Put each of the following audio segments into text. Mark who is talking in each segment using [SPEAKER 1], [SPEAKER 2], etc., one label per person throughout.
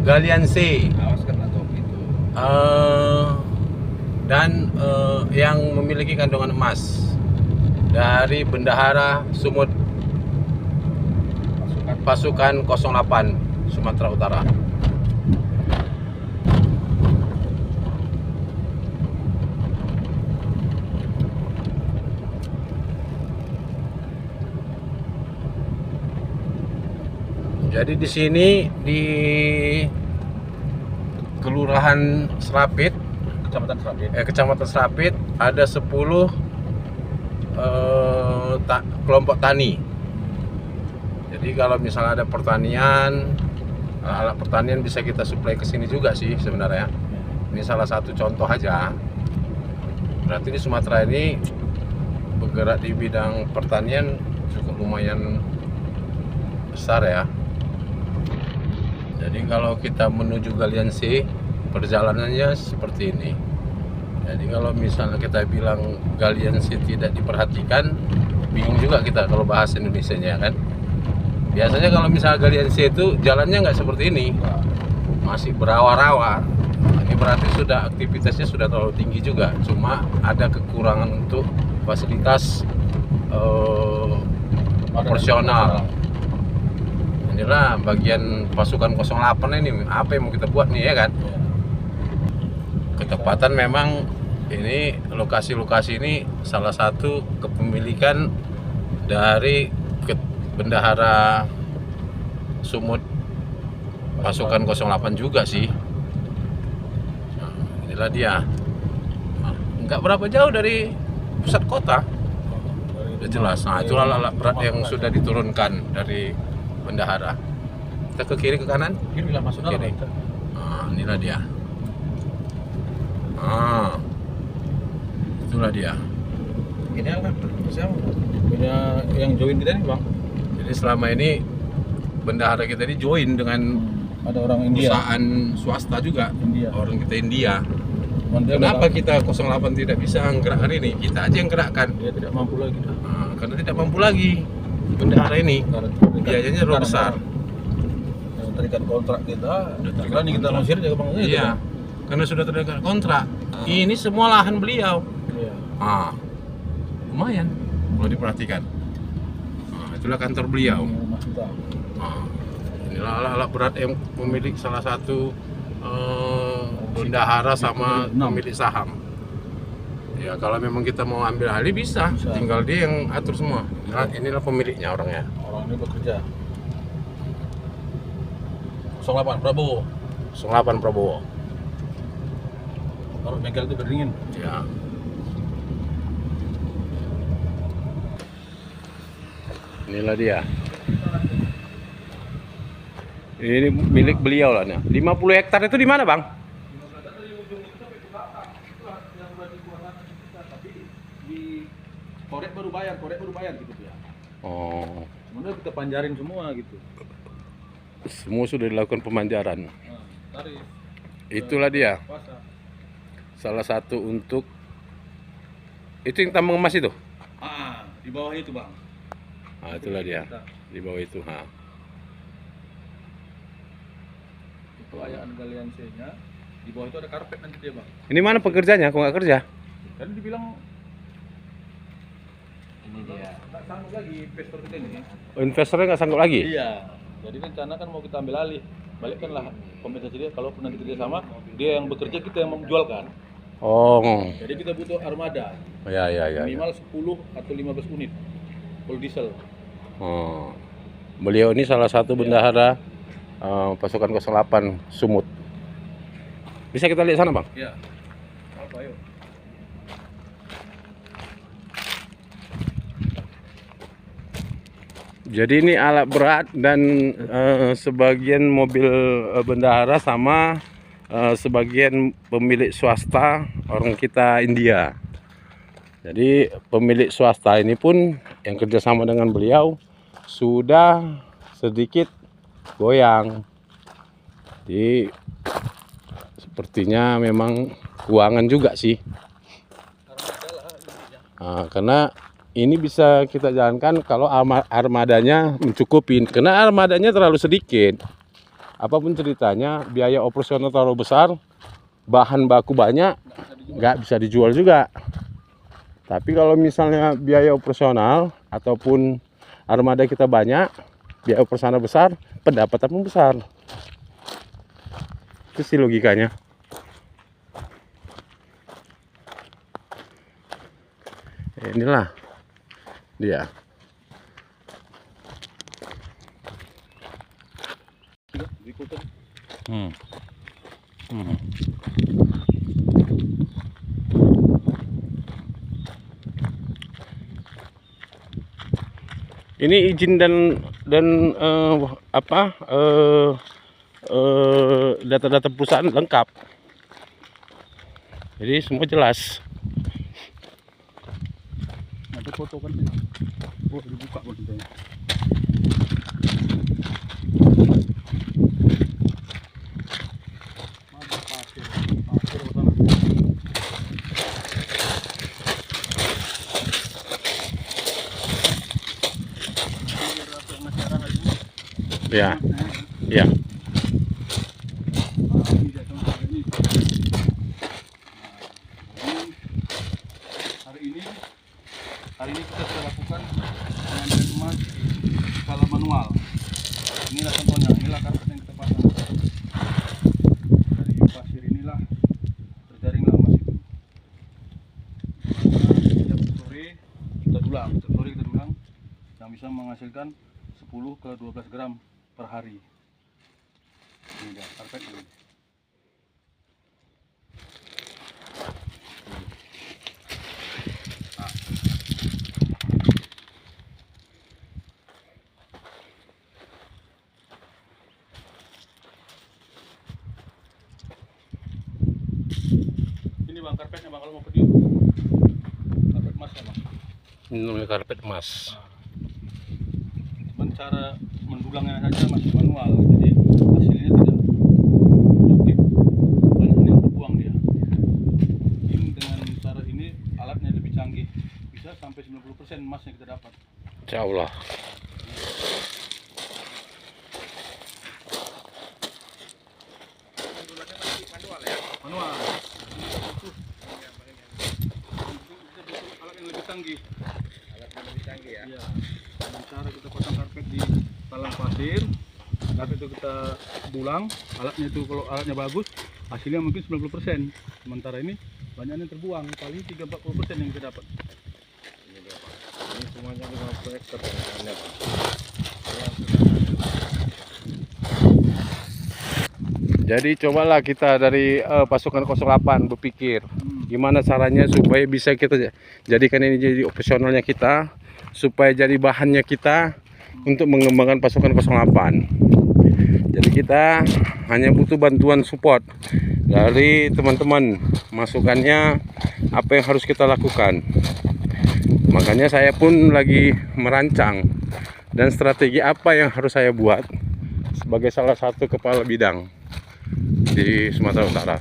[SPEAKER 1] galian C.
[SPEAKER 2] Awas kena topi itu.
[SPEAKER 1] Dan yang memiliki kandungan emas dari Bendahara Sumut pasukan 08 Sumatera Utara. Jadi di sini di Kelurahan Serapit, Kecamatan Serapit ada 10 kelompok tani. Jadi kalau misalnya ada pertanian, alat pertanian bisa kita suplai ke sini juga sih sebenarnya. Ini salah satu contoh aja. Berarti di Sumatera ini bergerak di bidang pertanian cukup lumayan besar ya. Jadi kalau kita menuju galian C, perjalanannya seperti ini. Jadi kalau misalnya kita bilang galian C tidak diperhatikan, bingung juga kita kalau bahas Indonesianya kan. Biasanya kalau misalnya galian C itu jalannya nggak seperti ini, masih berawa-rawa. Ini berarti sudah aktivitasnya sudah terlalu tinggi juga. Cuma ada kekurangan untuk fasilitas operasional. Inilah bagian pasukan 08 ini, apa yang mau kita buat nih ya kan. Ketepatan memang ini lokasi-lokasi ini salah satu kepemilikan dari Bendahara Sumut pasukan 08 juga sih. Nah, inilah dia. Enggak berapa jauh dari pusat kota. Udah jelas. Nah, itulah alat berat yang sudah diturunkan dari Bendahara. Kita ke kiri ke kanan?
[SPEAKER 2] Kiri lah masuk dalam.
[SPEAKER 1] Nah, inilah dia. Itulah dia.
[SPEAKER 2] Ini apa? Siapa? Punya yang join kita nih bang.
[SPEAKER 1] Jadi selama ini Bendahara kita ini join dengan
[SPEAKER 2] ada orang India.
[SPEAKER 1] Perusahaan swasta juga.
[SPEAKER 2] India.
[SPEAKER 1] Orang kita India. Kenapa kita 08 tidak bisa gerak hari ini? Kita aja yang gerakkan.
[SPEAKER 2] Dia tidak mampu lagi.
[SPEAKER 1] Karena tidak mampu lagi. Bendahara ini biayanya terlalu besar.
[SPEAKER 2] Terikat kontrak kita, berani kita ngusir ya bang.
[SPEAKER 1] Iya, karena sudah terikat kontrak. Ini semua lahan beliau.
[SPEAKER 2] Iya.
[SPEAKER 1] Lumayan kalau diperhatikan. Itulah kantor beliau. Inilah alat-alat berat yang pemilik salah satu bendahara sama pemilik saham. Ya kalau memang kita mau ambil alih bisa. Tinggal dia yang atur semua. Nah, inilah pemiliknya orangnya.
[SPEAKER 2] Orang ini bekerja. 08 Prabowo.
[SPEAKER 1] 08 Prabowo.
[SPEAKER 2] Taruh bengkel itu berdingin.
[SPEAKER 1] Ya. Inilah dia. Ini milik beliau lah nih. 50 hektar itu di mana, Bang?
[SPEAKER 2] Korek baru bayar gitu ya.
[SPEAKER 1] Oh.
[SPEAKER 2] Sebenarnya kita panjarin semua gitu.
[SPEAKER 1] Semua sudah dilakukan pemanjaran.
[SPEAKER 2] Tarif.
[SPEAKER 1] Itulah dia. Salah satu untuk itu yang tambang emas itu.
[SPEAKER 2] Di bawah itu, Bang.
[SPEAKER 1] Itulah dia. Di bawah itu,
[SPEAKER 2] Itu ayaan galian C-nya. Di bawah itu ada karpet nanti dia, Bang.
[SPEAKER 1] Ini mana pekerjanya? Kok nggak kerja?
[SPEAKER 2] Tadi dibilang ini dia. Nggak sanggup lagi investor kita ini.
[SPEAKER 1] Investornya nggak sanggup lagi?
[SPEAKER 2] Iya. Jadi rencana kan mau kita ambil alih. Balikkanlah kompensasi dia kalau nanti kerja sama, dia yang bekerja, kita yang menjualkan.
[SPEAKER 1] Oh.
[SPEAKER 2] Jadi kita butuh armada.
[SPEAKER 1] Ya.
[SPEAKER 2] Minimal 10 atau 15 unit full diesel.
[SPEAKER 1] Beliau ini salah satu bendahara pasukan 08 Sumut. Bisa kita lihat sana, Bang?
[SPEAKER 2] Iya. Apa yuk?
[SPEAKER 1] Jadi ini alat berat dan sebagian mobil bendahara sama sebagian pemilik swasta orang kita India. Jadi pemilik swasta ini pun yang kerjasama dengan beliau sudah sedikit goyang. Jadi sepertinya memang keuangan juga sih. Karena ini bisa kita jalankan kalau armadanya mencukupi, karena armadanya terlalu sedikit. apapun ceritanya, biaya operasional terlalu besar, bahan baku banyak, nggak bisa dijual juga. Tapi kalau misalnya biaya operasional ataupun armada kita banyak, biaya operasional besar, pendapatan pun besar. Itu sih logikanya. Inilah dia. Ini izin dan data-data perusahaan lengkap. Jadi semua jelas.
[SPEAKER 2] Ada foto kan? Oh, dibuka fotonya.
[SPEAKER 1] Ya, ya.
[SPEAKER 2] Hari ini kita sudah lakukan pengambilan emas skala manual. Inilah contohnya, inilah karpet yang kita pasang. Dari pasir inilah terjaringlah emas itu. Setiap sore kita dulang, yang bisa menghasilkan 10 ke 12 gram per hari. Ini dia karpet ini. Ini bang karpetnya bang, kalau mau video karpet emas ya bang.
[SPEAKER 1] Ini namanya karpet emas.
[SPEAKER 2] Cuman cara mendulangnya saja masih manual, jadi hasilnya tidak produktif, banyak yang terbuang dia. Ini dengan cara ini alatnya lebih canggih, bisa sampai 90% emas yang kita dapat.
[SPEAKER 1] Insya Allah.
[SPEAKER 2] Manual. Alat yang lebih canggih. Ya. Dengan cara kita pasang karpet di talang pasir, karpet itu kita dulang, alatnya itu kalau alatnya bagus, hasilnya mungkin 90%. Sementara ini banyak yang terbuang, paling 3-40% yang kita dapat.
[SPEAKER 1] Ini semuanya 50 hektar. Jadi cobalah kita dari pasukan 08 berpikir gimana caranya supaya bisa kita jadikan ini jadi operasionalnya kita, supaya jadi bahannya kita untuk mengembangkan pasukan 08. Jadi kita hanya butuh bantuan support dari teman-teman, masukannya apa yang harus kita lakukan. Makanya saya pun lagi merancang dan strategi apa yang harus saya buat sebagai salah satu kepala bidang di Sumatera Utara.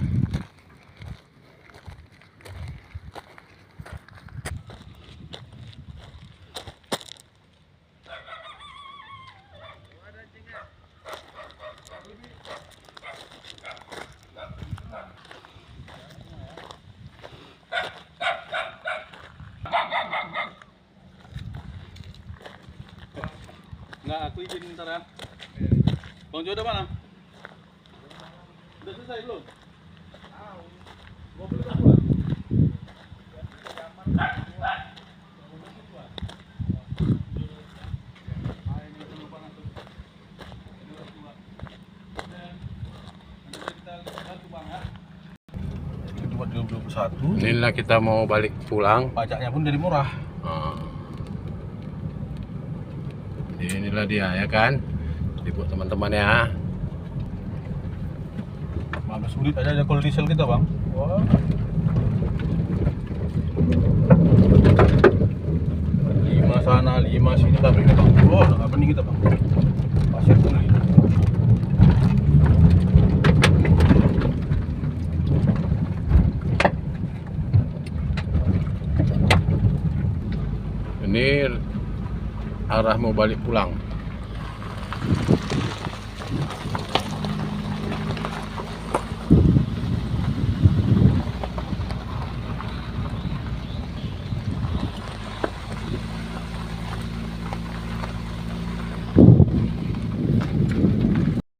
[SPEAKER 2] Nggak, aku izin bentar ya. Bang Jo udah mana? Udah selesai belum? Mau beli apa? Itu buat 2021.
[SPEAKER 1] Inilah kita mau balik pulang.
[SPEAKER 2] Pajaknya pun dari murah.
[SPEAKER 1] Inilah dia ya kan, jadi buat teman-teman ya.
[SPEAKER 2] 15 menit aja kalau diesel kita bang. Wah. Lima sana, 5 sini tapi ini bang. Oh, nggak pening kita bang. Pasir beli.
[SPEAKER 1] Ini arah mau balik pulang.